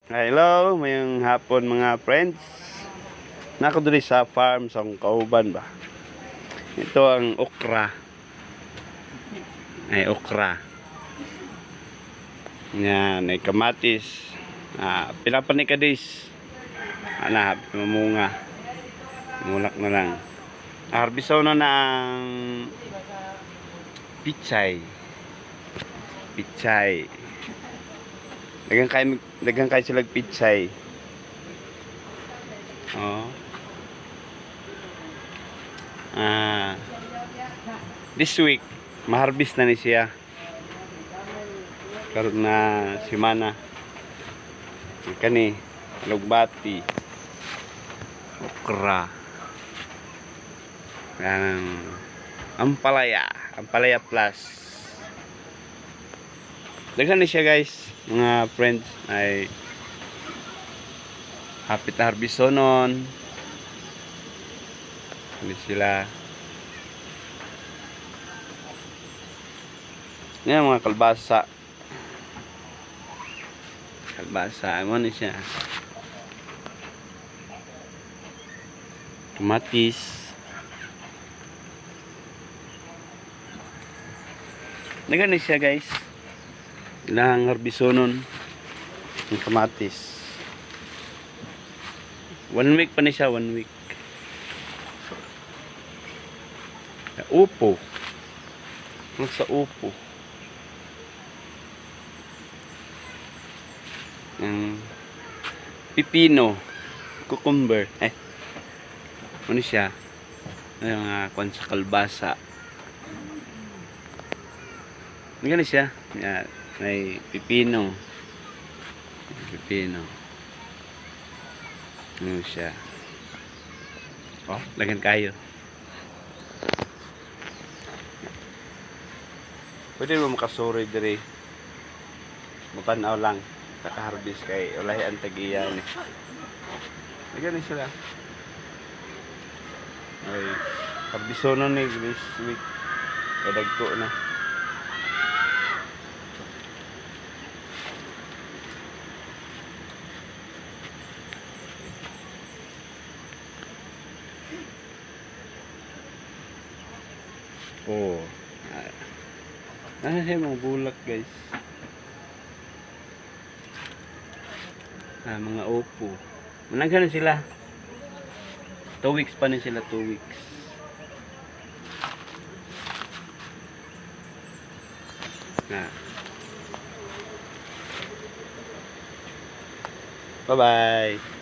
Hello, mayong hapon mga friends. Nako diri sa farm sa Kauban ba. Ito ang okra. Ay okra. Yan, ay kamatis. Pinapanikadis. Mamunga. Mulak na lang. Harbisaw na ang pichay. Pichay. Dagang kay sila pichay. Oh. This week maharbis na ni siya. Karon na semana. Kani lugbati. Okra. Ampalaya plus. Daghan ni siya guys, mga friends, ay happy harbisonon. Ini sila. Yan mga kalbasa. Kalbasa, ano ni siya? Kamatis. Daghan ni siya guys. Ilang harbisonon ng kamatis. 1 week pa ni siya, 1 week. Upo. Ano sa upo? Pipino. Cucumber. Ano siya? Ang kwan sa kalbasa. Ganun siya. Yan. May pipino. Pipino. Ano siya? Oh, lagyan kayo. Pwede mo makasuri diri. Mapanaw lang. Taka-harvest kay ulahi ang tagiyan. Lagyan sila. Ay, harbisonon ni this week. Kadagko na. Oh. Ay, mga bulak guys. Mga upo. Managhan na sila. 2 weeks pa na sila, 2 weeks. Bye-bye.